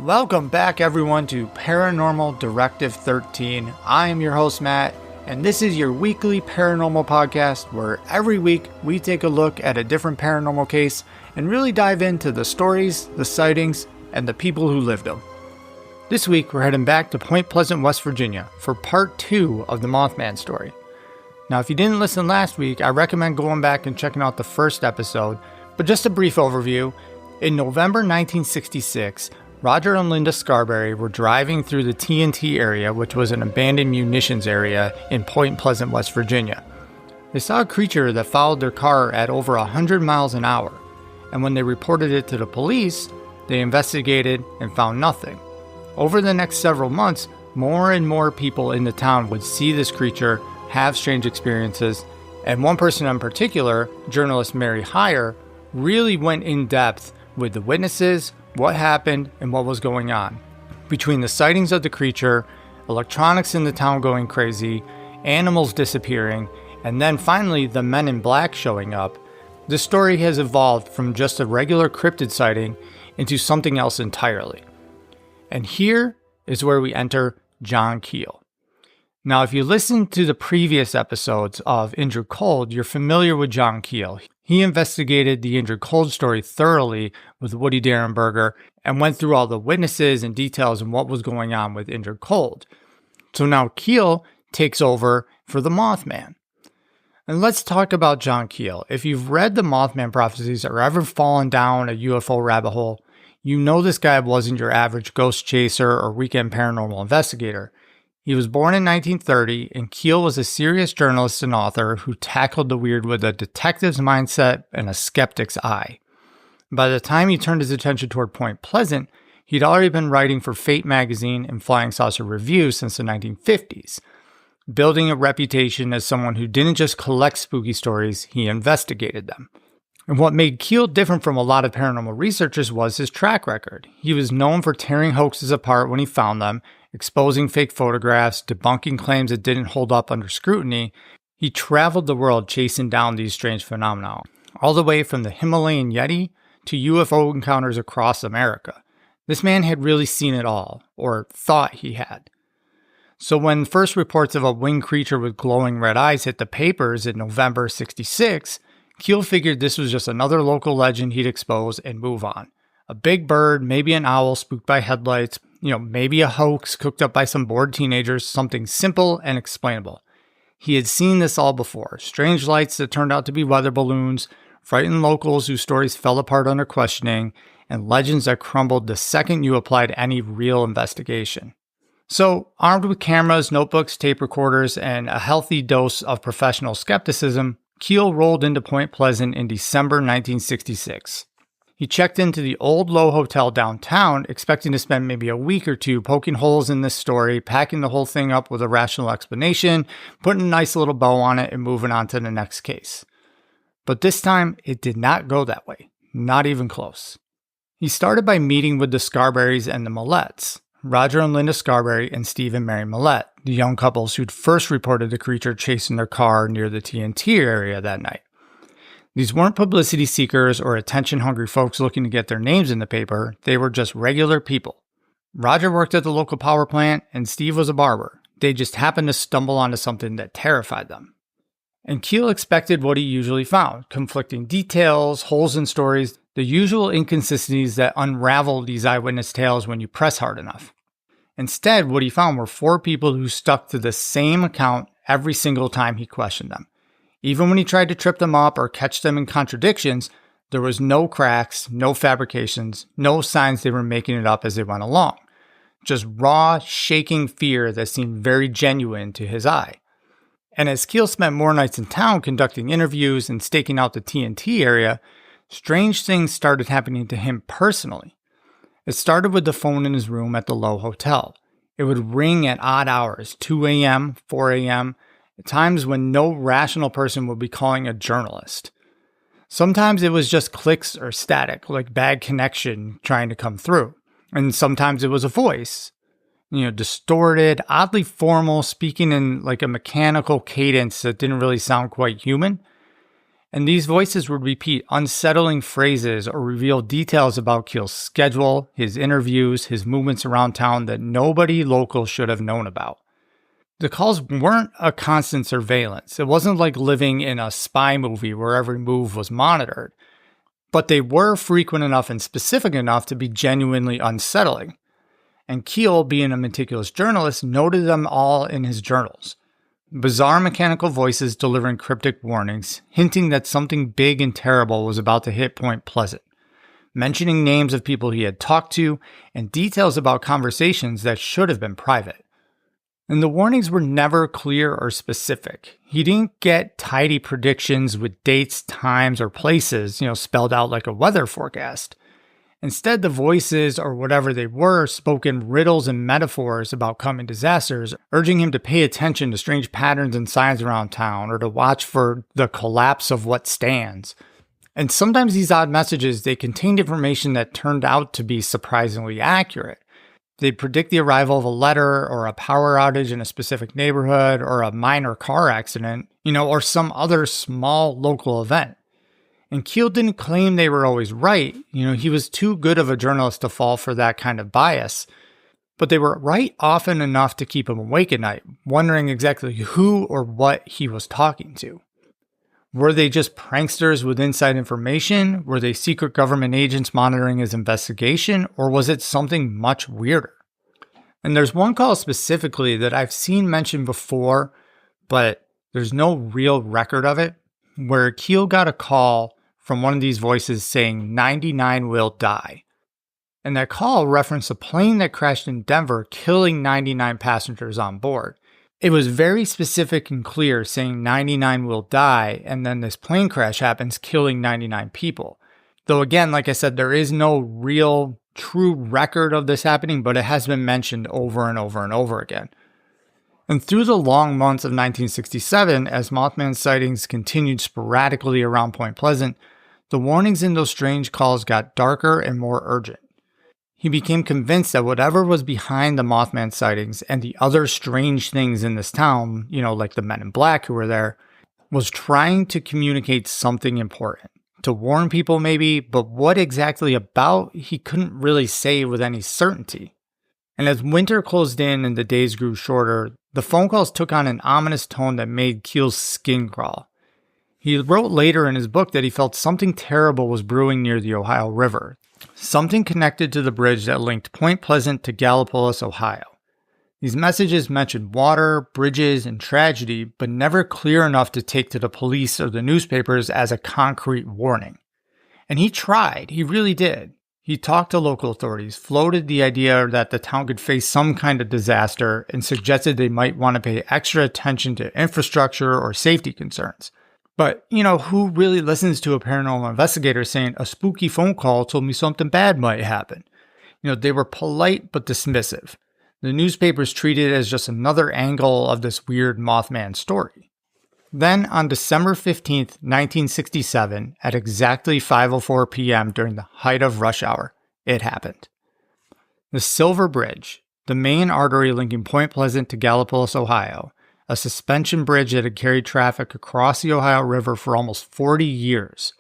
Welcome back everyone to Paranormal Directive 13. I am your host Matt, and this is your weekly paranormal podcast where every week we take a look at a different paranormal case and really dive into the stories, the sightings, and the people who lived them. This week we're heading back to Point Pleasant, West Virginia for part 2 of the Mothman story. Now if you didn't listen last week, I recommend going back and checking out the first episode, but just a brief overview. In November 1966, Roger and Linda Scarberry were driving through the TNT area, which was an abandoned munitions area in Point Pleasant, West Virginia. They saw a creature that followed their car at over 100 miles an hour, and when they reported it to the police, they investigated and found nothing. Over the next several months, more and more people in the town would see this creature, have strange experiences, and one person in particular, journalist Mary Hyre, really went in depth with the witnesses, what happened, and what was going on. Between the sightings of the creature, electronics in the town going crazy, animals disappearing, and then finally the men in black showing up, the story has evolved from just a regular cryptid sighting into something else entirely. And here is where we enter John Keel. Now, if you listened to the previous episodes of Injured Cold, you're familiar with John Keel. He investigated the Injured Cold story thoroughly with Woody Derenberger and went through all the witnesses and details and what was going on with Injured Cold. So now Keel takes over for the Mothman. And let's talk about John Keel. If you've read the Mothman Prophecies or ever fallen down a UFO rabbit hole, you know this guy wasn't your average ghost chaser or weekend paranormal investigator. He was born in 1930, and Keel was a serious journalist and author who tackled the weird with a detective's mindset and a skeptic's eye. By the time he turned his attention toward Point Pleasant, he'd already been writing for Fate magazine and Flying Saucer Review since the 1950s, building a reputation as someone who didn't just collect spooky stories, he investigated them. And what made Keel different from a lot of paranormal researchers was his track record. He was known for tearing hoaxes apart when he found them, exposing fake photographs, debunking claims that didn't hold up under scrutiny. He traveled the world chasing down these strange phenomena, all the way from the Himalayan Yeti to UFO encounters across America. This man had really seen it all, or thought he had. So when first reports of a winged creature with glowing red eyes hit the papers in November '66, Keel figured this was just another local legend he'd expose and move on. A big bird, maybe an owl spooked by headlights, maybe a hoax cooked up by some bored teenagers, something simple and explainable. He had seen this all before. Strange lights that turned out to be weather balloons, frightened locals whose stories fell apart under questioning, and legends that crumbled the second you applied any real investigation. So, armed with cameras, notebooks, tape recorders, and a healthy dose of professional skepticism, Keel rolled into Point Pleasant in December 1966. He checked into the old Lowell Hotel downtown, expecting to spend maybe a week or two poking holes in this story, packing the whole thing up with a rational explanation, putting a nice little bow on it, and moving on to the next case. But this time, it did not go that way. Not even close. He started by meeting with the Scarberrys and the Millettes, Roger and Linda Scarberry and Steve and Mary Millette, the young couples who'd first reported the creature chasing their car near the TNT area that night. These weren't publicity seekers or attention-hungry folks looking to get their names in the paper. They were just regular people. Roger worked at the local power plant, and Steve was a barber. They just happened to stumble onto something that terrified them. And Keel expected what he usually found: conflicting details, holes in stories, the usual inconsistencies that unravel these eyewitness tales when you press hard enough. Instead, what he found were 4 people who stuck to the same account every single time he questioned them. Even when he tried to trip them up or catch them in contradictions, there was no cracks, no fabrications, no signs they were making it up as they went along. Just raw, shaking fear that seemed very genuine to his eye. And as Keel spent more nights in town conducting interviews and staking out the TNT area, strange things started happening to him personally. It started with the phone in his room at the Lowell Hotel. It would ring at odd hours, 2 a.m., 4 a.m., at times when no rational person would be calling a journalist. Sometimes it was just clicks or static, like bad connection trying to come through. And sometimes it was a voice, distorted, oddly formal, speaking in like a mechanical cadence that didn't really sound quite human. And these voices would repeat unsettling phrases or reveal details about Keel's schedule, his interviews, his movements around town that nobody local should have known about. The calls weren't a constant surveillance. It wasn't like living in a spy movie where every move was monitored. But they were frequent enough and specific enough to be genuinely unsettling. And Keel, being a meticulous journalist, noted them all in his journals. Bizarre mechanical voices delivering cryptic warnings, hinting that something big and terrible was about to hit Point Pleasant, mentioning names of people he had talked to, and details about conversations that should have been private. And the warnings were never clear or specific. He didn't get tidy predictions with dates, times, or places, spelled out like a weather forecast. Instead, the voices, or whatever they were, spoke in riddles and metaphors about coming disasters, urging him to pay attention to strange patterns and signs around town, or to watch for the collapse of what stands. And sometimes these odd messages, they contained information that turned out to be surprisingly accurate. They'd predict the arrival of a letter, or a power outage in a specific neighborhood, or a minor car accident, or some other small local event. And Keel didn't claim they were always right. He was too good of a journalist to fall for that kind of bias. But they were right often enough to keep him awake at night, wondering exactly who or what he was talking to. Were they just pranksters with inside information? Were they secret government agents monitoring his investigation? Or was it something much weirder? And there's one call specifically that I've seen mentioned before, but there's no real record of it, where Keel got a call from one of these voices saying 99 will die. And that call referenced a plane that crashed in Denver, killing 99 passengers on board. It was very specific and clear, saying 99 will die, and then this plane crash happens, killing 99 people. Though again, like I said, there is no real true record of this happening, but it has been mentioned over and over and over again. And through the long months of 1967, as Mothman sightings continued sporadically around Point Pleasant, the warnings in those strange calls got darker and more urgent. He became convinced that whatever was behind the Mothman sightings and the other strange things in this town, like the men in black who were there, was trying to communicate something important. To warn people maybe, but what exactly about, he couldn't really say with any certainty. And as winter closed in and the days grew shorter, the phone calls took on an ominous tone that made Keel's skin crawl. He wrote later in his book that he felt something terrible was brewing near the Ohio River, something connected to the bridge that linked Point Pleasant to Gallipolis, Ohio. These messages mentioned water, bridges, and tragedy, but never clear enough to take to the police or the newspapers as a concrete warning. And he tried, he really did. He talked to local authorities, floated the idea that the town could face some kind of disaster, and suggested they might want to pay extra attention to infrastructure or safety concerns. But, who really listens to a paranormal investigator saying a spooky phone call told me something bad might happen? They were polite but dismissive. The newspapers treated it as just another angle of this weird Mothman story. Then, on December 15th, 1967, at exactly 5:04 p.m. during the height of rush hour, it happened. The Silver Bridge, the main artery linking Point Pleasant to Gallipolis, Ohio, a suspension bridge that had carried traffic across the Ohio River for almost 40 years,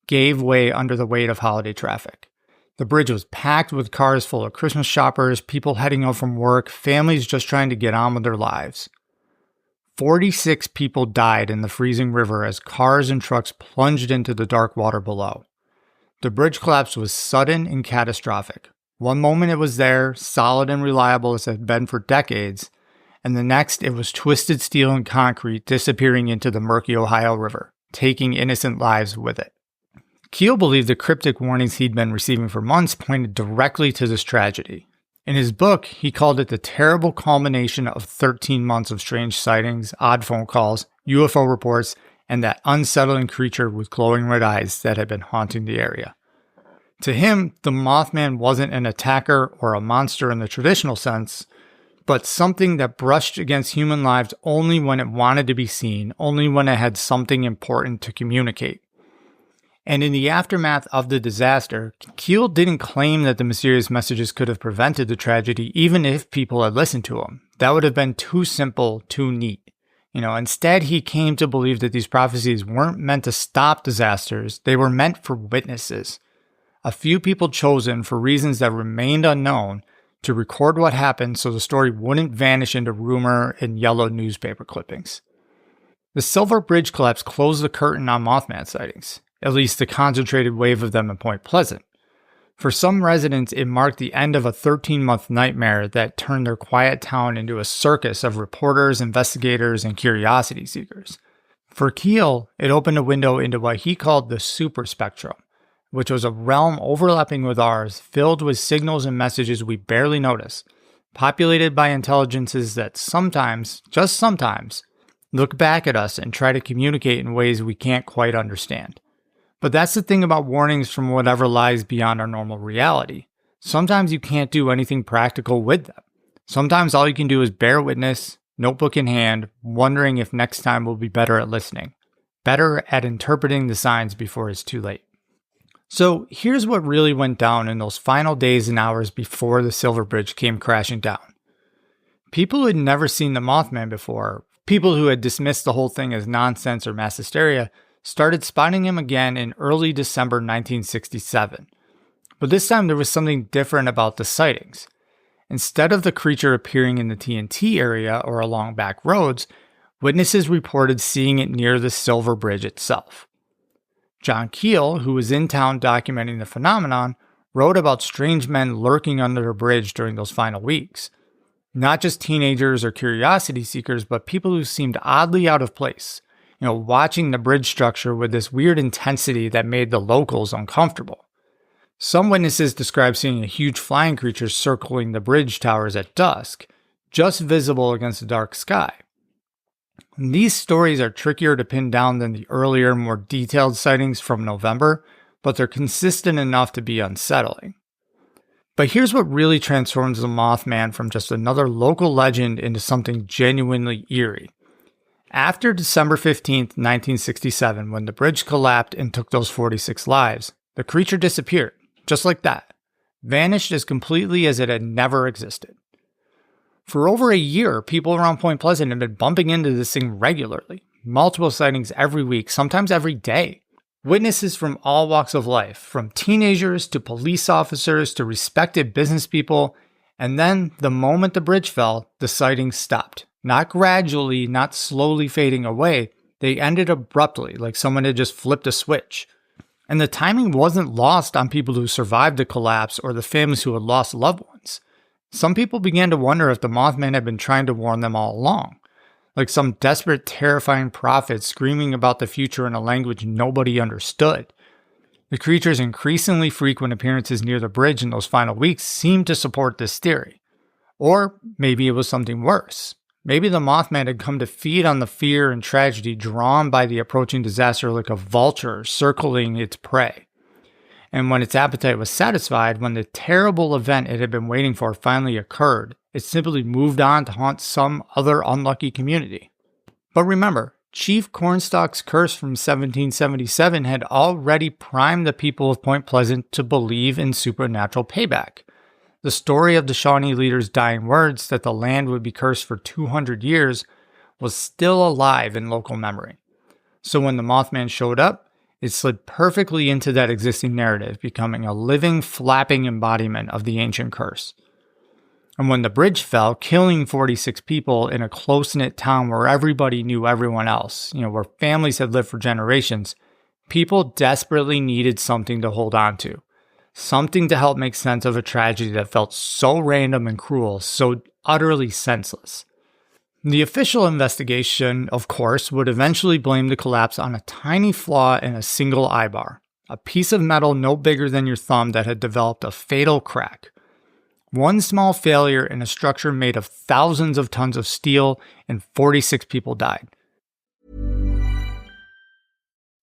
gave way under the weight of holiday traffic. The bridge was packed with cars full of Christmas shoppers, people heading home from work, families just trying to get on with their lives. 46 people died in the freezing river as cars and trucks plunged into the dark water below. The bridge collapse was sudden and catastrophic. One moment it was there, solid and reliable as it had been for decades, and the next it was twisted steel and concrete disappearing into the murky Ohio River, taking innocent lives with it. Keel believed the cryptic warnings he'd been receiving for months pointed directly to this tragedy. In his book, he called it the terrible culmination of 13 months of strange sightings, odd phone calls, UFO reports, and that unsettling creature with glowing red eyes that had been haunting the area. To him, the Mothman wasn't an attacker or a monster in the traditional sense, but something that brushed against human lives only when it wanted to be seen, only when it had something important to communicate. And in the aftermath of the disaster, Keel didn't claim that the mysterious messages could have prevented the tragedy even if people had listened to him. That would have been too simple, too neat. Instead, he came to believe that these prophecies weren't meant to stop disasters, they were meant for witnesses. A few people chosen for reasons that remained unknown to record what happened so the story wouldn't vanish into rumor and yellow newspaper clippings. The Silver Bridge collapse closed the curtain on Mothman sightings, at least the concentrated wave of them in Point Pleasant. For some residents, it marked the end of a 13-month nightmare that turned their quiet town into a circus of reporters, investigators, and curiosity seekers. For Keel, it opened a window into what he called the super spectrum, which was a realm overlapping with ours, filled with signals and messages we barely notice, populated by intelligences that sometimes, just sometimes, look back at us and try to communicate in ways we can't quite understand. But that's the thing about warnings from whatever lies beyond our normal reality. Sometimes you can't do anything practical with them. Sometimes all you can do is bear witness, notebook in hand, wondering if next time we'll be better at listening, better at interpreting the signs before it's too late. So here's what really went down in those final days and hours before the Silver Bridge came crashing down. People who had never seen the Mothman before, people who had dismissed the whole thing as nonsense or mass hysteria, started spotting him again in early December 1967. But this time there was something different about the sightings. Instead of the creature appearing in the TNT area or along back roads, witnesses reported seeing it near the Silver Bridge itself. John Keel, who was in town documenting the phenomenon, wrote about strange men lurking under the bridge during those final weeks. Not just teenagers or curiosity seekers, but people who seemed oddly out of place, watching the bridge structure with this weird intensity that made the locals uncomfortable. Some witnesses described seeing a huge flying creature circling the bridge towers at dusk, just visible against the dark sky. And these stories are trickier to pin down than the earlier, more detailed sightings from November, but they're consistent enough to be unsettling. But here's what really transforms the Mothman from just another local legend into something genuinely eerie. After December 15th, 1967, when the bridge collapsed and took those 46 lives, the creature disappeared, just like that, vanished as completely as it had never existed. For over a year, people around Point Pleasant had been bumping into this thing regularly, multiple sightings every week, sometimes every day. Witnesses from all walks of life, from teenagers to police officers to respected business people, and then the moment the bridge fell, the sightings stopped. Not gradually, not slowly fading away, they ended abruptly, like someone had just flipped a switch. And the timing wasn't lost on people who survived the collapse or the families who had lost loved ones. Some people began to wonder if the Mothman had been trying to warn them all along, like some desperate, terrifying prophet screaming about the future in a language nobody understood. The creature's increasingly frequent appearances near the bridge in those final weeks seemed to support this theory. Or maybe it was something worse. Maybe the Mothman had come to feed on the fear and tragedy drawn by the approaching disaster like a vulture circling its prey. And when its appetite was satisfied, when the terrible event it had been waiting for finally occurred, it simply moved on to haunt some other unlucky community. But remember, Chief Cornstalk's curse from 1777 had already primed the people of Point Pleasant to believe in supernatural payback. The story of the Shawnee leader's dying words that the land would be cursed for 200 years was still alive in local memory. So when the Mothman showed up, it slid perfectly into that existing narrative, becoming a living, flapping embodiment of the ancient curse. And when the bridge fell, killing 46 people in a close-knit town where everybody knew everyone else, where families had lived for generations, people desperately needed something to hold on to. Something to help make sense of a tragedy that felt so random and cruel, so utterly senseless. The official investigation, of course, would eventually blame the collapse on a tiny flaw in a single eyebar, a piece of metal no bigger than your thumb that had developed a fatal crack. One small failure in a structure made of thousands of tons of steel, and 46 people died.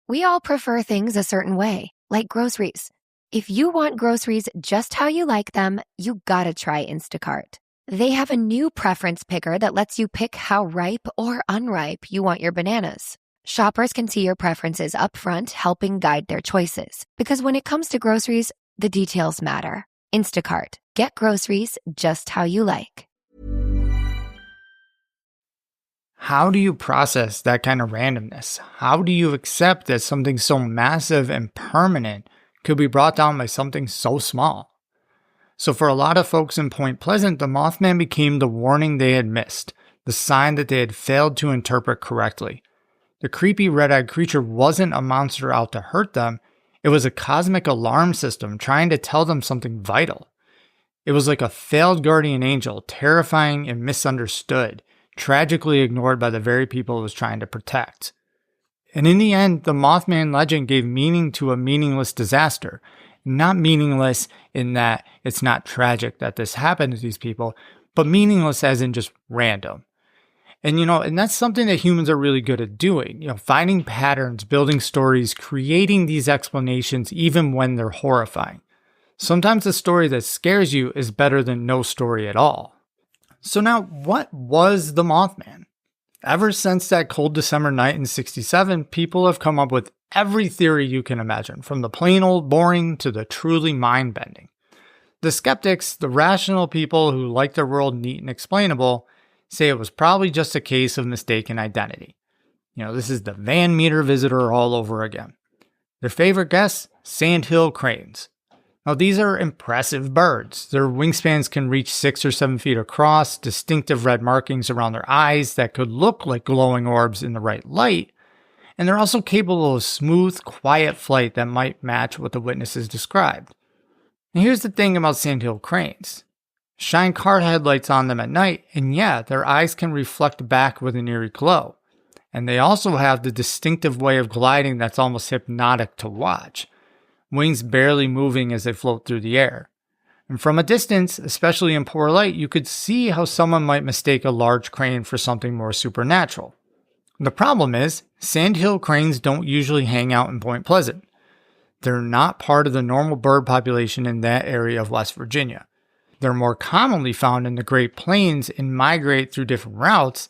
We all prefer things a certain way, like groceries. If you want groceries just how you like them, you gotta try Instacart. They have a new preference picker that lets you pick how ripe or unripe you want your bananas. Shoppers can see your preferences up front, helping guide their choices. Because when it comes to groceries, the details matter. Instacart. Get groceries just how you like. How do you process that kind of randomness? How do you accept that something so massive and permanent could be brought down by something so small? So for a lot of folks in Point Pleasant, the Mothman became the warning they had missed, the sign that they had failed to interpret correctly. The creepy red-eyed creature wasn't a monster out to hurt them, it was a cosmic alarm system trying to tell them something vital. It was like a failed guardian angel, terrifying and misunderstood, tragically ignored by the very people it was trying to protect. And in the end, the Mothman legend gave meaning to a meaningless disaster. Not meaningless in that it's not tragic that this happened to these people, but meaningless as in just random. And that's something that humans are really good at doing. Finding patterns, building stories, creating these explanations even when they're horrifying. Sometimes a story that scares you is better than no story at all. So now, what was the Mothman? Ever since that cold December night in '67, people have come up with every theory you can imagine, from the plain old boring to the truly mind-bending. The skeptics, the rational people who like their world neat and explainable, say it was probably just a case of mistaken identity. This is the Van Meter visitor all over again. Their favorite guess? Sandhill cranes. Now, these are impressive birds. Their wingspans can reach 6 or 7 feet across, distinctive red markings around their eyes that could look like glowing orbs in the right light, and they're also capable of smooth, quiet flight that might match what the witnesses described. And here's the thing about sandhill cranes. Shine car headlights on them at night, and yeah, their eyes can reflect back with an eerie glow. And they also have the distinctive way of gliding that's almost hypnotic to watch. Wings barely moving as they float through the air. And from a distance, especially in poor light, you could see how someone might mistake a large crane for something more supernatural. The problem is, sandhill cranes don't usually hang out in Point Pleasant. They're not part of the normal bird population in that area of West Virginia. They're more commonly found in the Great Plains and migrate through different routes.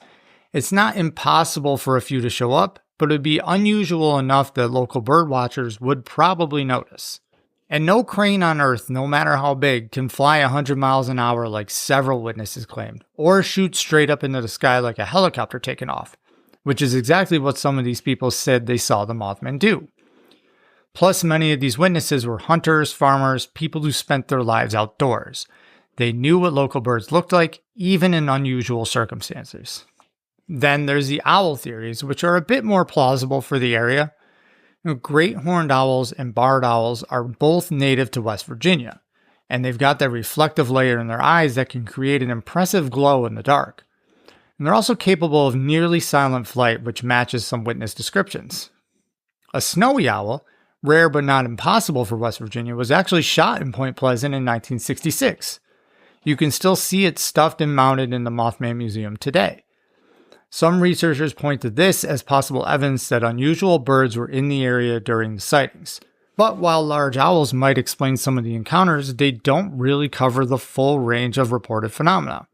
It's not impossible for a few to show up, but it would be unusual enough that local bird watchers would probably notice. And no crane on Earth, no matter how big, can fly 100 miles an hour like several witnesses claimed, or shoot straight up into the sky like a helicopter taking off, which is exactly what some of these people said they saw the Mothman do. Plus, many of these witnesses were hunters, farmers, people who spent their lives outdoors. They knew what local birds looked like, even in unusual circumstances. Then there's the owl theories, which are a bit more plausible for the area. Great horned owls and barred owls are both native to West Virginia, and they've got that reflective layer in their eyes that can create an impressive glow in the dark. And they're also capable of nearly silent flight, which matches some witness descriptions. A snowy owl, rare but not impossible for West Virginia, was actually shot in Point Pleasant in 1966. You can still see it stuffed and mounted in the Mothman Museum today. Some researchers point to this as possible evidence that unusual birds were in the area during the sightings. But while large owls might explain some of the encounters, they don't really cover the full range of reported phenomena.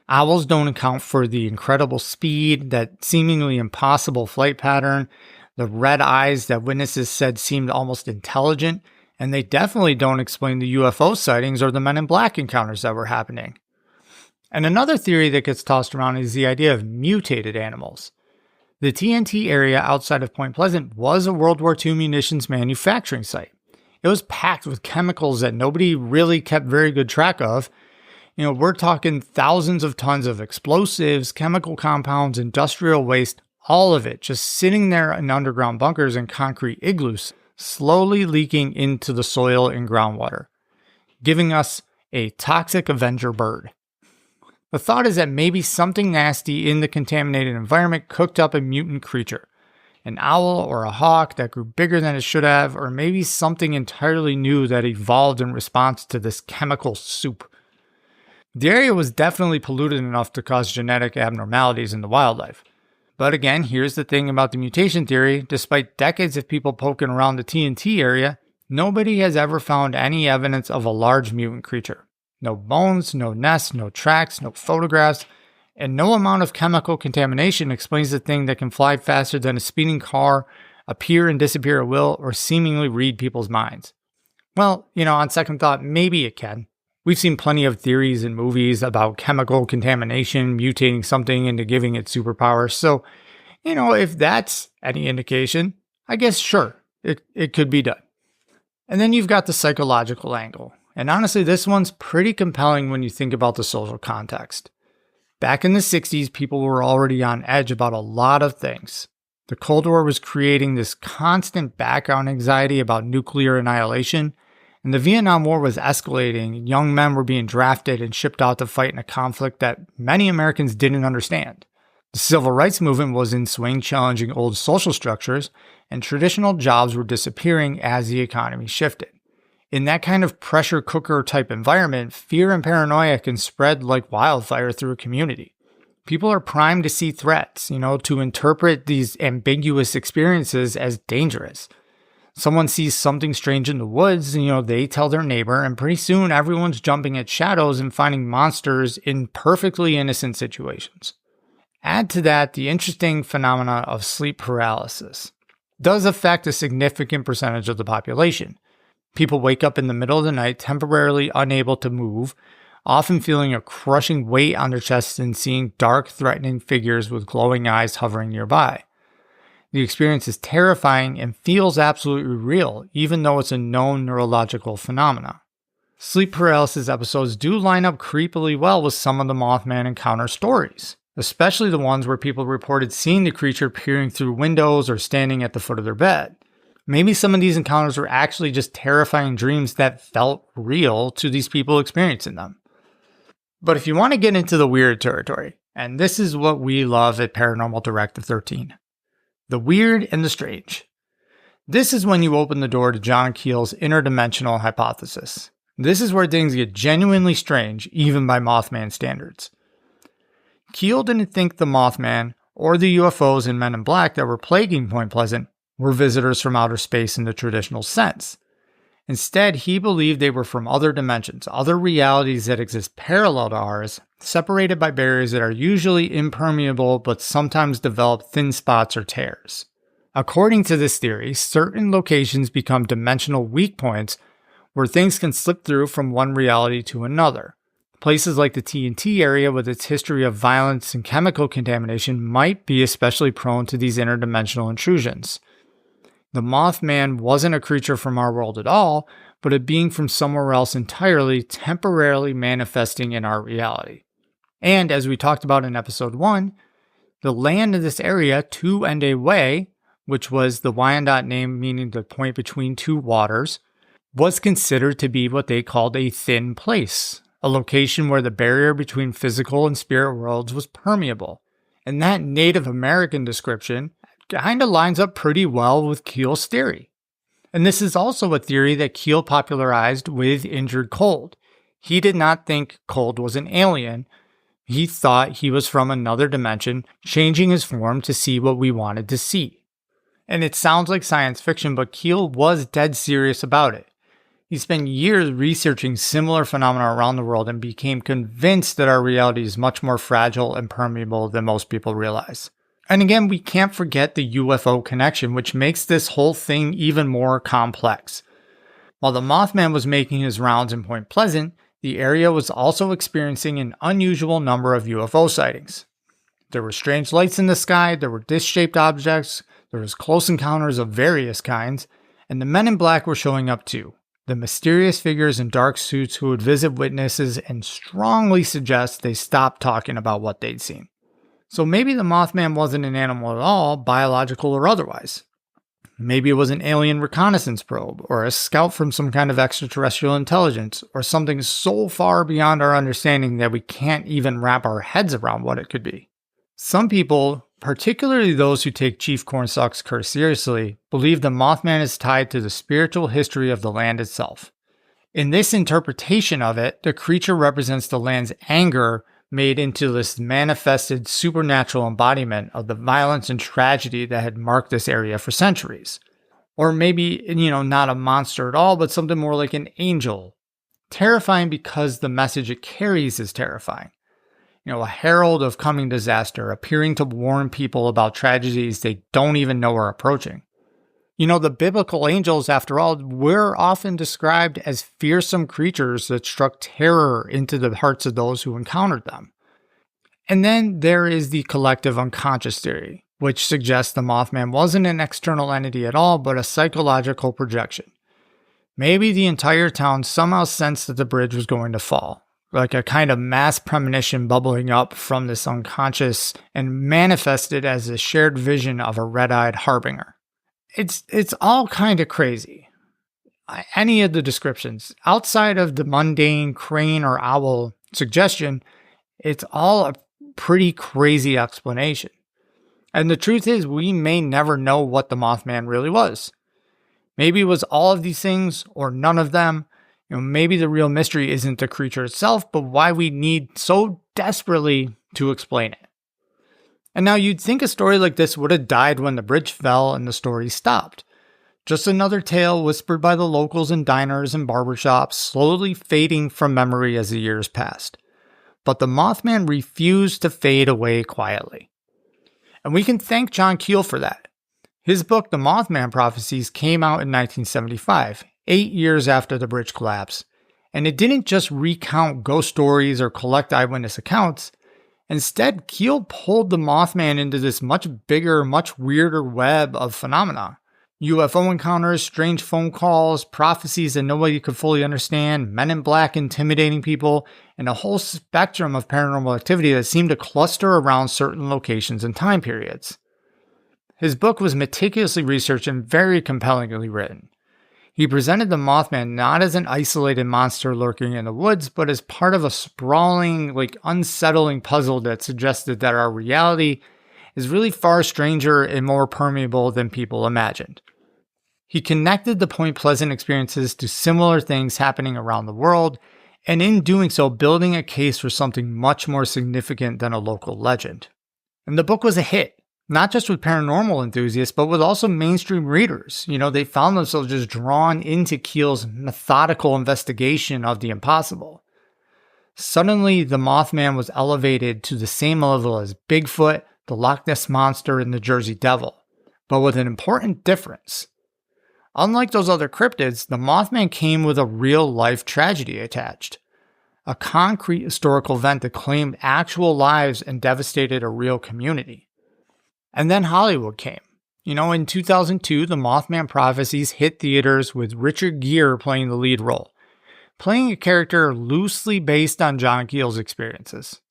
Owls don't account for the incredible speed, that seemingly impossible flight pattern, the red eyes that witnesses said seemed almost intelligent, and they definitely don't explain the UFO sightings or the Men in Black encounters that were happening. And another theory that gets tossed around is the idea of mutated animals. The TNT area outside of Point Pleasant was a World War II munitions manufacturing site. It was packed with chemicals that nobody really kept very good track of. We're talking thousands of tons of explosives, chemical compounds, industrial waste, all of it just sitting there in underground bunkers and concrete igloos, slowly leaking into the soil and groundwater, giving us a toxic Avenger bird. The thought is that maybe something nasty in the contaminated environment cooked up a mutant creature, an owl or a hawk that grew bigger than it should have, or maybe something entirely new that evolved in response to this chemical soup. The area was definitely polluted enough to cause genetic abnormalities in the wildlife. But again, here's the thing about the mutation theory. Despite decades of people poking around the TNT area, nobody has ever found any evidence of a large mutant creature. No bones, no nests, no tracks, no photographs, and no amount of chemical contamination explains the thing that can fly faster than a speeding car, appear and disappear at will, or seemingly read people's minds. Well, on second thought, maybe it can. We've seen plenty of theories in movies about chemical contamination, mutating something into giving it superpowers. So, if that's any indication, I guess sure, it could be done. And then you've got the psychological angle. And honestly, this one's pretty compelling when you think about the social context. Back in the 60s, people were already on edge about a lot of things. The Cold War was creating this constant background anxiety about nuclear annihilation, and the Vietnam War was escalating. Young men were being drafted and shipped out to fight in a conflict that many Americans didn't understand. The civil rights movement was in swing, challenging old social structures, and traditional jobs were disappearing as the economy shifted. In that kind of pressure cooker type environment, fear and paranoia can spread like wildfire through a community. People are primed to see threats, to interpret these ambiguous experiences as dangerous. Someone sees something strange in the woods, they tell their neighbor, and pretty soon everyone's jumping at shadows and finding monsters in perfectly innocent situations. Add to that the interesting phenomena of sleep paralysis. It does affect a significant percentage of the population. People wake up in the middle of the night, temporarily unable to move, often feeling a crushing weight on their chests and seeing dark, threatening figures with glowing eyes hovering nearby. The experience is terrifying and feels absolutely real, even though it's a known neurological phenomena. Sleep paralysis episodes do line up creepily well with some of the Mothman encounter stories, especially the ones where people reported seeing the creature peering through windows or standing at the foot of their bed. Maybe some of these encounters were actually just terrifying dreams that felt real to these people experiencing them. But if you want to get into the weird territory, and this is what we love at Paranormal Directive 13, the weird and the strange. This is when you open the door to John Keel's Interdimensional Hypothesis. This is where things get genuinely strange, even by Mothman standards. Keel didn't think the Mothman, or the UFOs and Men in Black that were plaguing Point Pleasant, were visitors from outer space in the traditional sense. Instead, he believed they were from other dimensions, other realities that exist parallel to ours, separated by barriers that are usually impermeable but sometimes develop thin spots or tears. According to this theory, certain locations become dimensional weak points where things can slip through from one reality to another. Places like the TNT Area, with its history of violence and chemical contamination, might be especially prone to these interdimensional intrusions. The Mothman wasn't a creature from our world at all, but a being from somewhere else entirely, temporarily manifesting in our reality. And as we talked about in episode 1, the land of this area, To Ende Way, which was the Wyandot name meaning the point between two waters, was considered to be what they called a thin place, a location where the barrier between physical and spirit worlds was permeable. And that Native American description kind of lines up pretty well with Keel's theory. And this is also a theory that Keel popularized with Injured Cold. He did not think Cold was an alien. He thought he was from another dimension, changing his form to see what we wanted to see. And it sounds like science fiction, but Keel was dead serious about it. He spent years researching similar phenomena around the world and became convinced that our reality is much more fragile and permeable than most people realize. And again, we can't forget the UFO connection, which makes this whole thing even more complex. While the Mothman was making his rounds in Point Pleasant, the area was also experiencing an unusual number of UFO sightings. There were strange lights in the sky, there were disc-shaped objects, there was close encounters of various kinds, and the Men in Black were showing up too. The mysterious figures in dark suits who would visit witnesses and strongly suggest they stop talking about what they'd seen. So maybe the Mothman wasn't an animal at all, biological or otherwise. Maybe it was an alien reconnaissance probe, or a scout from some kind of extraterrestrial intelligence, or something so far beyond our understanding that we can't even wrap our heads around what it could be. Some people, particularly those who take Chief Cornstalk's curse seriously, believe the Mothman is tied to the spiritual history of the land itself. In this interpretation of it, the creature represents the land's anger made into this manifested supernatural embodiment of the violence and tragedy that had marked this area for centuries. Or maybe, not a monster at all, but something more like an angel. Terrifying because the message it carries is terrifying. A herald of coming disaster, appearing to warn people about tragedies they don't even know are approaching. The biblical angels, after all, were often described as fearsome creatures that struck terror into the hearts of those who encountered them. And then there is the collective unconscious theory, which suggests the Mothman wasn't an external entity at all, but a psychological projection. Maybe the entire town somehow sensed that the bridge was going to fall, like a kind of mass premonition bubbling up from this unconscious and manifested as a shared vision of a red-eyed harbinger. It's all kind of crazy. Any of the descriptions, outside of the mundane crane or owl suggestion, it's all a pretty crazy explanation. And the truth is, we may never know what the Mothman really was. Maybe it was all of these things or none of them. Maybe the real mystery isn't the creature itself, but why we need so desperately to explain it. And now you'd think a story like this would have died when the bridge fell and the story stopped. Just another tale whispered by the locals in diners and barbershops, slowly fading from memory as the years passed. But the Mothman refused to fade away quietly. And we can thank John Keel for that. His book, The Mothman Prophecies, came out in 1975, 8 years after the bridge collapse. And it didn't just recount ghost stories or collect eyewitness accounts. Instead, Keel pulled the Mothman into this much bigger, much weirder web of phenomena. UFO encounters, strange phone calls, prophecies that nobody could fully understand, men in black intimidating people, and a whole spectrum of paranormal activity that seemed to cluster around certain locations and time periods. His book was meticulously researched and very compellingly written. He presented the Mothman not as an isolated monster lurking in the woods, but as part of a sprawling, unsettling puzzle that suggested that our reality is really far stranger and more permeable than people imagined. He connected the Point Pleasant experiences to similar things happening around the world, and in doing so, building a case for something much more significant than a local legend. And the book was a hit. Not just with paranormal enthusiasts, but with also mainstream readers. They found themselves just drawn into Keel's methodical investigation of the impossible. Suddenly, the Mothman was elevated to the same level as Bigfoot, the Loch Ness Monster, and the Jersey Devil, but with an important difference. Unlike those other cryptids, the Mothman came with a real-life tragedy attached. A concrete historical event that claimed actual lives and devastated a real community. And then Hollywood came. In 2002, The Mothman Prophecies hit theaters with Richard Gere playing the lead role, playing a character loosely based on John Keel's experiences.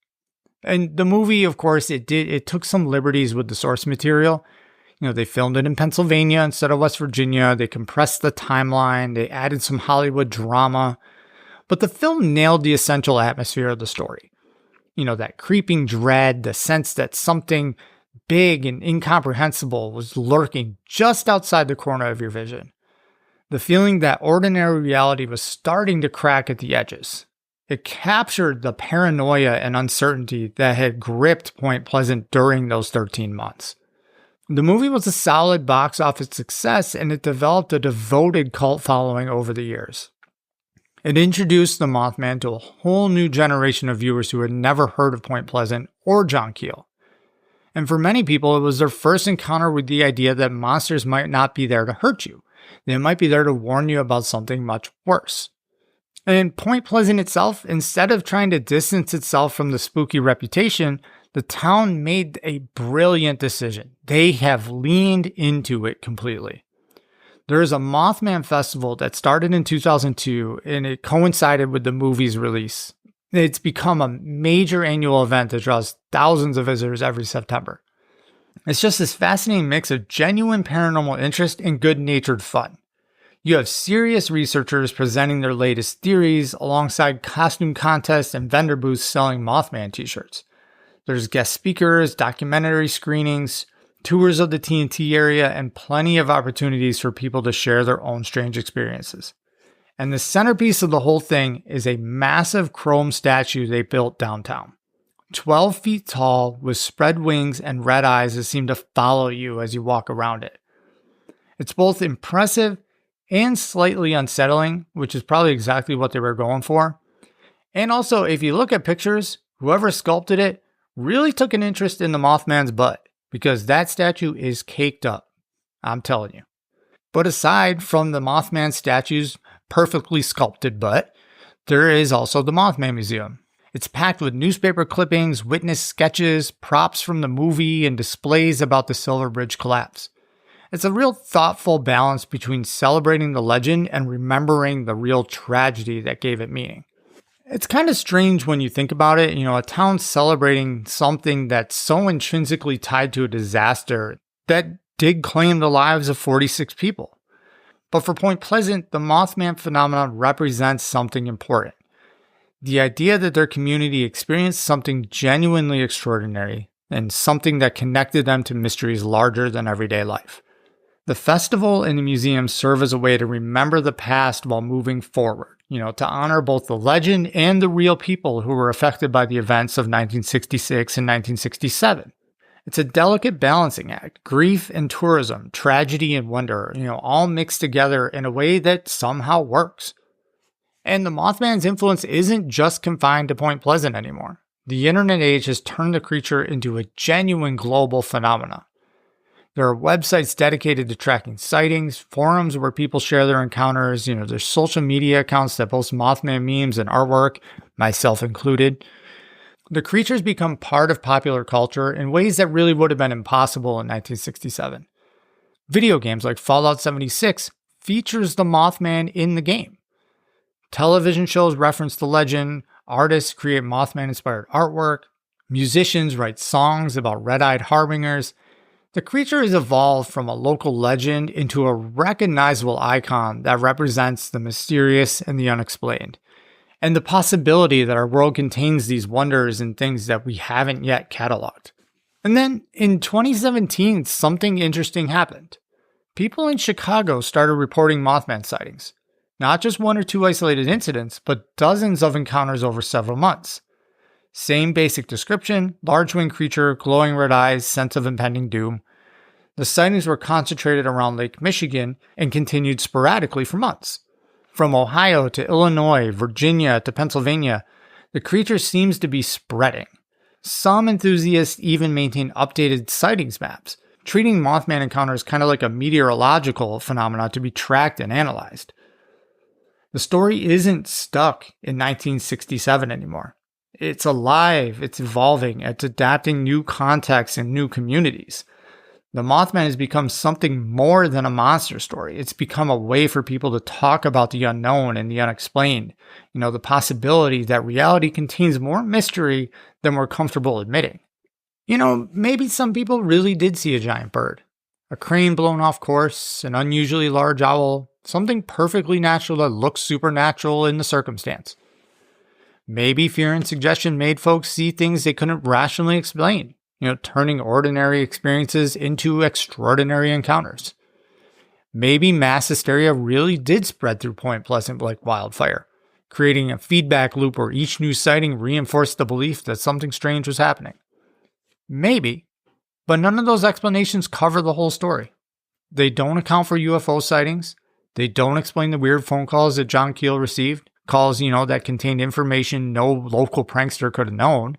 And the movie, of course, it took some liberties with the source material. They filmed it in Pennsylvania instead of West Virginia. They compressed the timeline. They added some Hollywood drama. But the film nailed the essential atmosphere of the story. That creeping dread, the sense that something big and incomprehensible was lurking just outside the corner of your vision. The feeling that ordinary reality was starting to crack at the edges. It captured the paranoia and uncertainty that had gripped Point Pleasant during those 13 months. The movie was a solid box office success, and it developed a devoted cult following over the years. It introduced the Mothman to a whole new generation of viewers who had never heard of Point Pleasant or John Keel. And for many people, it was their first encounter with the idea that monsters might not be there to hurt you. They might be there to warn you about something much worse. And Point Pleasant itself, instead of trying to distance itself from the spooky reputation, the town made a brilliant decision. They have leaned into it completely. There is a Mothman festival that started in 2002, and it coincided with the movie's release. It's become a major annual event that draws thousands of visitors every September. It's just this fascinating mix of genuine paranormal interest and good-natured fun. You have serious researchers presenting their latest theories alongside costume contests and vendor booths selling Mothman t-shirts. There's guest speakers, documentary screenings, tours of the TNT area, and plenty of opportunities for people to share their own strange experiences. And the centerpiece of the whole thing is a massive chrome statue they built downtown. 12 feet tall with spread wings and red eyes that seem to follow you as you walk around it. It's both impressive and slightly unsettling, which is probably exactly what they were going for. And also, if you look at pictures, whoever sculpted it really took an interest in the Mothman's butt, because that statue is caked up. I'm telling you. But aside from the Mothman statue's perfectly sculpted butt, there is also the Mothman Museum. It's packed with newspaper clippings, witness sketches, props from the movie, and displays about the Silver Bridge collapse. It's a real thoughtful balance between celebrating the legend and remembering the real tragedy that gave it meaning. It's kind of strange when you think about it, a town celebrating something that's so intrinsically tied to a disaster that did claim the lives of 46 people. But for Point Pleasant, the Mothman phenomenon represents something important. The idea that their community experienced something genuinely extraordinary and something that connected them to mysteries larger than everyday life. The festival and the museum serve as a way to remember the past while moving forward, to honor both the legend and the real people who were affected by the events of 1966 and 1967. It's a delicate balancing act, grief and tourism, tragedy and wonder, all mixed together in a way that somehow works. And the Mothman's influence isn't just confined to Point Pleasant anymore. The internet age has turned the creature into a genuine global phenomenon. There are websites dedicated to tracking sightings, forums where people share their encounters, there's social media accounts that post Mothman memes and artwork, myself included. The creature's become part of popular culture in ways that really would have been impossible in 1967. Video games like Fallout 76 features the Mothman in the game. Television shows reference the legend, artists create Mothman-inspired artwork, musicians write songs about red-eyed harbingers. The creature has evolved from a local legend into a recognizable icon that represents the mysterious and the unexplained, and the possibility that our world contains these wonders and things that we haven't yet cataloged. And then in 2017, something interesting happened. People in Chicago started reporting Mothman sightings. Not just one or two isolated incidents, but dozens of encounters over several months. Same basic description, large winged creature, glowing red eyes, sense of impending doom. The sightings were concentrated around Lake Michigan and continued sporadically for months. From Ohio to Illinois, Virginia to Pennsylvania, the creature seems to be spreading. Some enthusiasts even maintain updated sightings maps, treating Mothman encounters kind of like a meteorological phenomenon to be tracked and analyzed. The story isn't stuck in 1967 anymore. It's alive, it's evolving, it's adapting new contexts and new communities. The Mothman has become something more than a monster story. It's become a way for people to talk about the unknown and the unexplained. The possibility that reality contains more mystery than we're comfortable admitting. Maybe some people really did see a giant bird. A crane blown off course, an unusually large owl, something perfectly natural that looks supernatural in the circumstance. Maybe fear and suggestion made folks see things they couldn't rationally explain, turning ordinary experiences into extraordinary encounters. Maybe mass hysteria really did spread through Point Pleasant like wildfire, creating a feedback loop where each new sighting reinforced the belief that something strange was happening. Maybe, but none of those explanations cover the whole story. They don't account for UFO sightings. They don't explain the weird phone calls that John Keel received, calls, that contained information no local prankster could have known.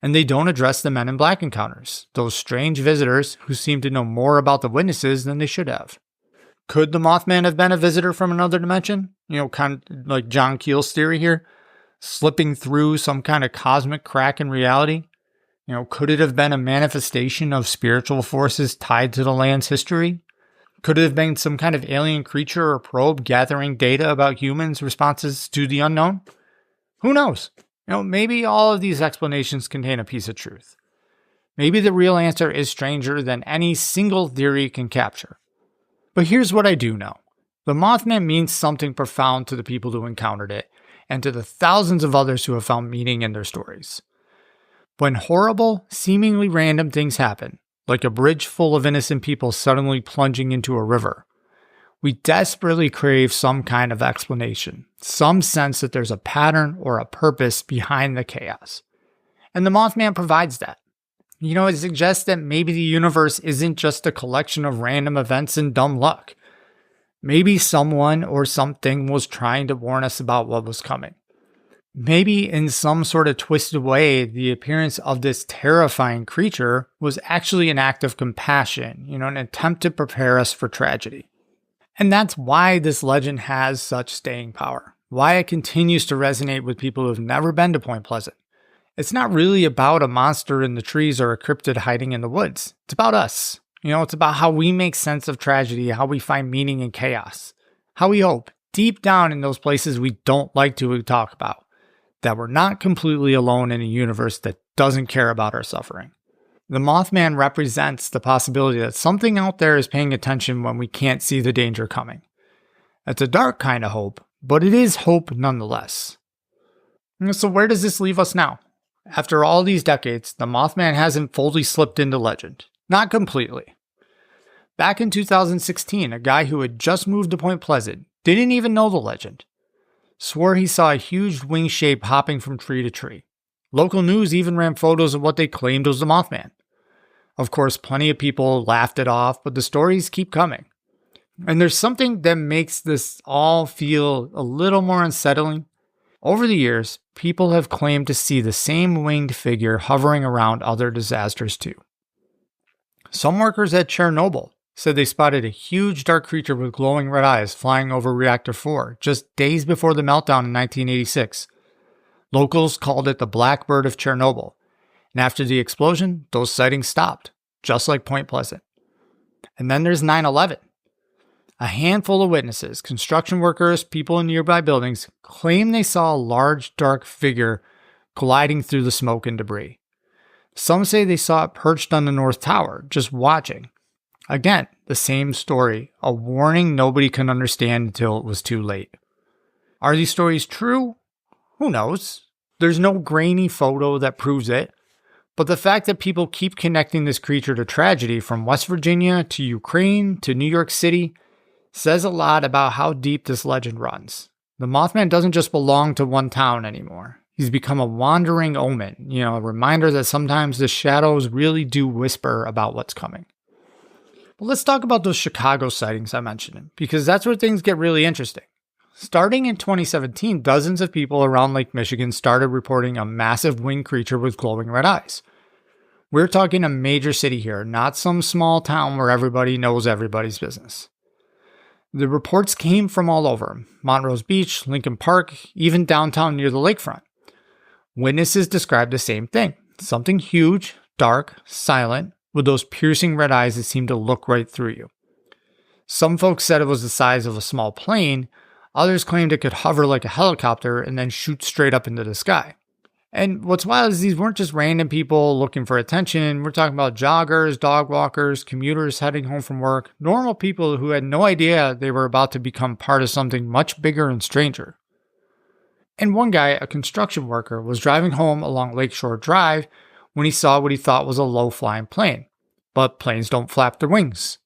And they don't address the Men in Black encounters, those strange visitors who seem to know more about the witnesses than they should have. Could the Mothman have been a visitor from another dimension? Kind of like John Keel's theory here, slipping through some kind of cosmic crack in reality? Could it have been a manifestation of spiritual forces tied to the land's history? Could it have been some kind of alien creature or probe gathering data about humans' responses to the unknown? Who knows? Maybe all of these explanations contain a piece of truth. Maybe the real answer is stranger than any single theory can capture. But here's what I do know. The Mothman means something profound to the people who encountered it, and to the thousands of others who have found meaning in their stories. When horrible, seemingly random things happen, like a bridge full of innocent people suddenly plunging into a river, we desperately crave some kind of explanation, some sense that there's a pattern or a purpose behind the chaos. And the Mothman provides that. It suggests that maybe the universe isn't just a collection of random events and dumb luck. Maybe someone or something was trying to warn us about what was coming. Maybe in some sort of twisted way, the appearance of this terrifying creature was actually an act of compassion, an attempt to prepare us for tragedy. And that's why this legend has such staying power, why it continues to resonate with people who've never been to Point Pleasant. It's not really about a monster in the trees or a cryptid hiding in the woods. It's about us. It's about how we make sense of tragedy, how we find meaning in chaos, how we hope, deep down in those places we don't like to talk about, that we're not completely alone in a universe that doesn't care about our suffering. The Mothman represents the possibility that something out there is paying attention when we can't see the danger coming. It's a dark kind of hope, but it is hope nonetheless. So where does this leave us now? After all these decades, the Mothman hasn't fully slipped into legend. Not completely. Back in 2016, a guy who had just moved to Point Pleasant, didn't even know the legend, swore he saw a huge wing shape hopping from tree to tree. Local news even ran photos of what they claimed was the Mothman. Of course, plenty of people laughed it off, but the stories keep coming. And there's something that makes this all feel a little more unsettling. Over the years, people have claimed to see the same winged figure hovering around other disasters too. Some workers at Chernobyl said they spotted a huge dark creature with glowing red eyes flying over Reactor 4 just days before the meltdown in 1986. Locals called it the Black Bird of Chernobyl, and after the explosion, those sightings stopped, just like Point Pleasant. And then there's 9/11. A handful of witnesses, construction workers, people in nearby buildings, claim they saw a large dark figure gliding through the smoke and debris. Some say they saw it perched on the North Tower, just watching. Again, the same story, a warning nobody can understand until it was too late. Are these stories true? Who knows? There's no grainy photo that proves it. But the fact that people keep connecting this creature to tragedy from West Virginia to Ukraine to New York City says a lot about how deep this legend runs. The Mothman doesn't just belong to one town anymore. He's become a wandering omen, a reminder that sometimes the shadows really do whisper about what's coming. But let's talk about those Chicago sightings I mentioned, because that's where things get really interesting. Starting in 2017, dozens of people around Lake Michigan started reporting a massive winged creature with glowing red eyes. We're talking a major city here, not some small town where everybody knows everybody's business. The reports came from all over, Montrose Beach, Lincoln Park, even downtown near the lakefront. Witnesses described the same thing, something huge, dark, silent, with those piercing red eyes that seemed to look right through you. Some folks said it was the size of a small plane, others claimed it could hover like a helicopter and then shoot straight up into the sky. And what's wild is these weren't just random people looking for attention. We're talking about joggers, dog walkers, commuters heading home from work, normal people who had no idea they were about to become part of something much bigger and stranger. And one guy, a construction worker, was driving home along Lakeshore Drive when he saw what he thought was a low-flying plane. But planes don't flap their wings.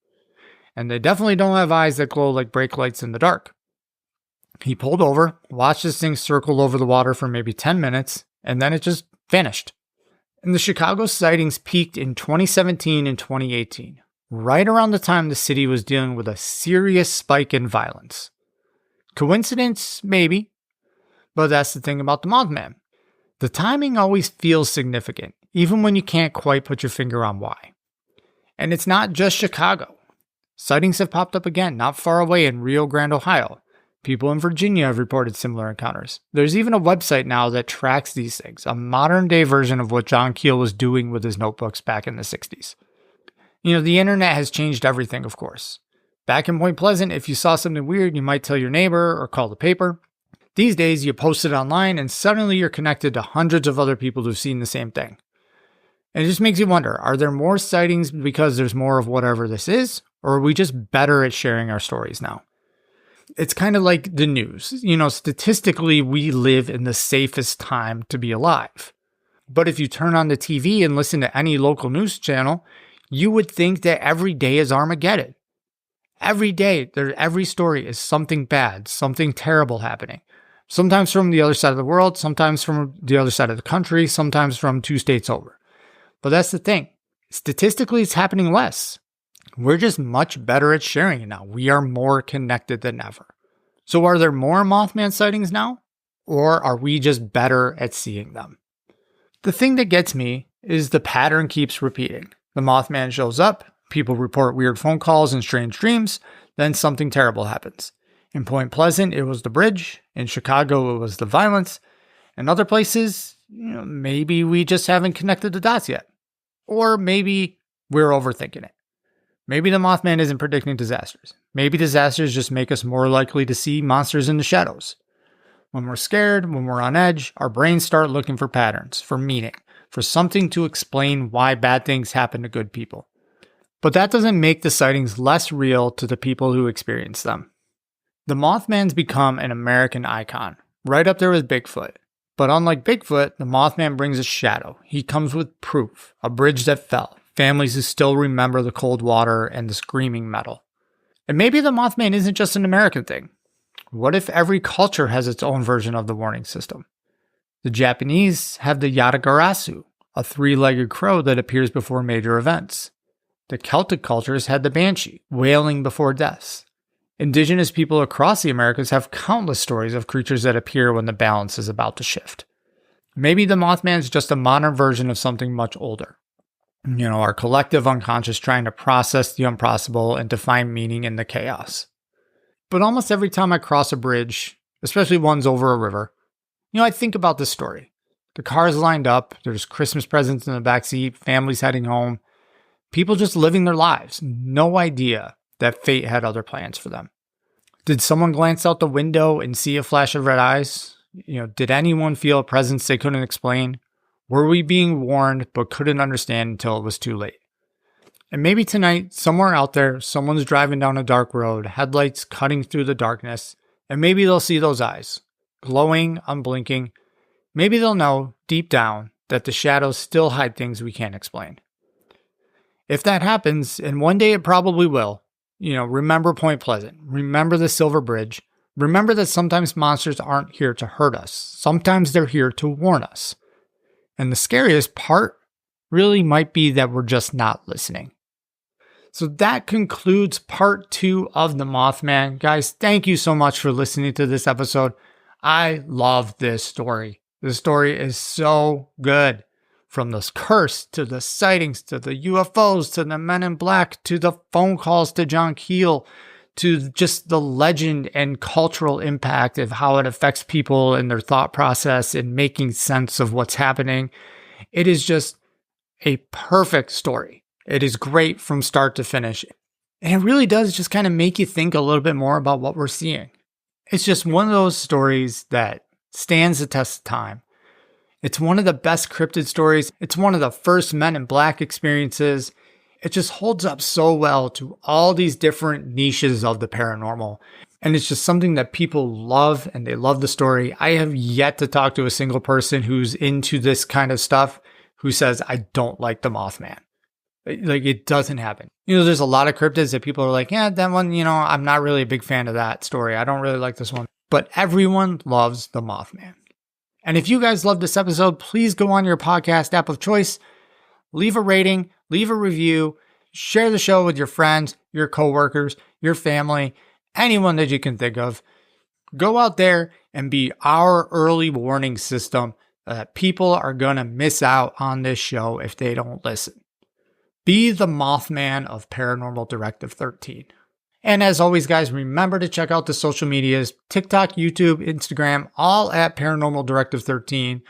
And they definitely don't have eyes that glow like brake lights in the dark. He pulled over, watched this thing circle over the water for maybe 10 minutes, and then it just vanished. And the Chicago sightings peaked in 2017 and 2018, right around the time the city was dealing with a serious spike in violence. Coincidence? Maybe. But that's the thing about the Mothman. The timing always feels significant, even when you can't quite put your finger on why. And it's not just Chicago. Sightings have popped up again, not far away in Rio Grande, Ohio. People in Virginia have reported similar encounters. There's even a website now that tracks these things, a modern-day version of what John Keel was doing with his notebooks back in the 60s. The internet has changed everything, of course. Back in Point Pleasant, if you saw something weird, you might tell your neighbor or call the paper. These days, you post it online and suddenly you're connected to hundreds of other people who've seen the same thing. And it just makes you wonder, are there more sightings because there's more of whatever this is, or are we just better at sharing our stories now? It's kind of like the news. Statistically, we live in the safest time to be alive. But if you turn on the TV and listen to any local news channel, you would think that every day is Armageddon. Every day, every story is something bad, something terrible happening. Sometimes from the other side of the world, sometimes from the other side of the country, sometimes from 2 states over. But that's the thing. Statistically, it's happening less. We're just much better at sharing it now. We are more connected than ever. So are there more Mothman sightings now? Or are we just better at seeing them? The thing that gets me is the pattern keeps repeating. The Mothman shows up, people report weird phone calls and strange dreams, then something terrible happens. In Point Pleasant, it was the bridge. In Chicago, it was the violence. In other places, maybe we just haven't connected the dots yet. Or maybe we're overthinking it. Maybe the Mothman isn't predicting disasters. Maybe disasters just make us more likely to see monsters in the shadows. When we're scared, when we're on edge, our brains start looking for patterns, for meaning, for something to explain why bad things happen to good people. But that doesn't make the sightings less real to the people who experience them. The Mothman's become an American icon, right up there with Bigfoot. But unlike Bigfoot, the Mothman brings a shadow. He comes with proof, a bridge that fell, families who still remember the cold water and the screaming metal. And maybe the Mothman isn't just an American thing. What if every culture has its own version of the warning system? The Japanese have the Yatagarasu, a three-legged crow that appears before major events. The Celtic cultures had the Banshee, wailing before deaths. Indigenous people across the Americas have countless stories of creatures that appear when the balance is about to shift. Maybe the Mothman's just a modern version of something much older. Our collective unconscious trying to process the impossible and to find meaning in the chaos. But almost every time I cross a bridge, especially ones over a river, I think about this story. The cars lined up, there's Christmas presents in the backseat, families heading home, people just living their lives, no idea that fate had other plans for them. Did someone glance out the window and see a flash of red eyes? Did anyone feel a presence they couldn't explain? Were we being warned but couldn't understand until it was too late? And maybe tonight, somewhere out there, someone's driving down a dark road, headlights cutting through the darkness, and maybe they'll see those eyes, glowing, unblinking. Maybe they'll know, deep down, that the shadows still hide things we can't explain. If that happens, and one day it probably will, remember Point Pleasant, remember the Silver Bridge, remember that sometimes monsters aren't here to hurt us, sometimes they're here to warn us. And the scariest part really might be that we're just not listening. So that concludes part 2 of The Mothman. Guys, thank you so much for listening to this episode. I love this story. This story is so good. From the curse, to the sightings, to the UFOs, to the Men in Black, to the phone calls to John Keel, to just the legend and cultural impact of how it affects people and their thought process and making sense of what's happening. It is just a perfect story. It is great from start to finish. And it really does just kind of make you think a little bit more about what we're seeing. It's just one of those stories that stands the test of time. It's one of the best cryptid stories. It's one of the first Men in Black experiences. It just holds up so well to all these different niches of the paranormal. And it's just something that people love, and they love the story. I have yet to talk to a single person who's into this kind of stuff who says, I don't like the Mothman. Like, it doesn't happen. There's a lot of cryptids that people are like, yeah, that one, I'm not really a big fan of that story. I don't really like this one. But everyone loves the Mothman. And if you guys love this episode, please go on your podcast app of choice, leave a rating, leave a review, share the show with your friends, your coworkers, your family, anyone that you can think of. Go out there and be our early warning system that people are going to miss out on this show if they don't listen. Be the Mothman of Paranormal Directive 13. And as always, guys, remember to check out the social medias, TikTok, YouTube, Instagram, all at Paranormal Directive 13.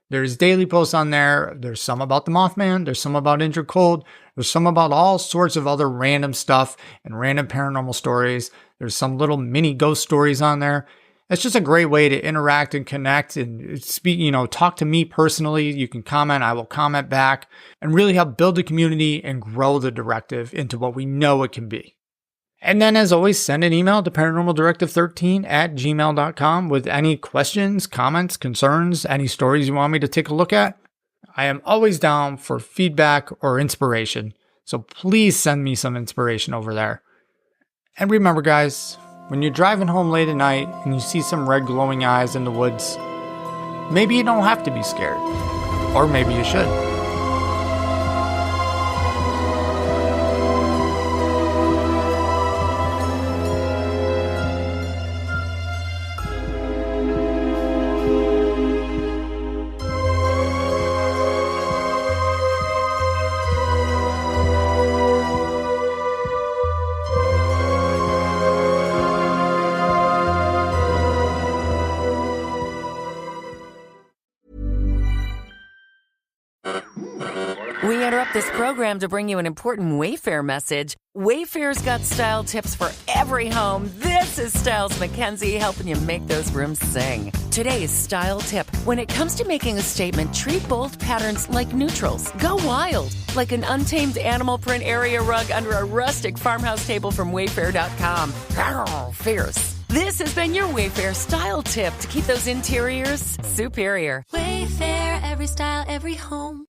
There's daily posts on there. There's some about the Mothman. There's some about Injured Cold. There's some about all sorts of other random stuff and random paranormal stories. There's some little mini ghost stories on there. It's just a great way to interact and connect and speak, talk to me personally. You can comment. I will comment back and really help build the community and grow the directive into what we know it can be. And then, as always, send an email to paranormaldirective13@gmail.com with any questions, comments, concerns, any stories you want me to take a look at. I am always down for feedback or inspiration, so please send me some inspiration over there. And remember, guys, when you're driving home late at night and you see some red glowing eyes in the woods, maybe you don't have to be scared, or maybe you should. interrupt this program to bring you an important Wayfair message. Wayfair's got style tips for every home. This is Styles Mackenzie helping you make those rooms sing. Today's style tip. When it comes to making a statement, treat bold patterns like neutrals. Go wild, like an untamed animal print area rug under a rustic farmhouse table from Wayfair.com. Arr, fierce. This has been your Wayfair style tip to keep those interiors superior. Wayfair, every style, every home.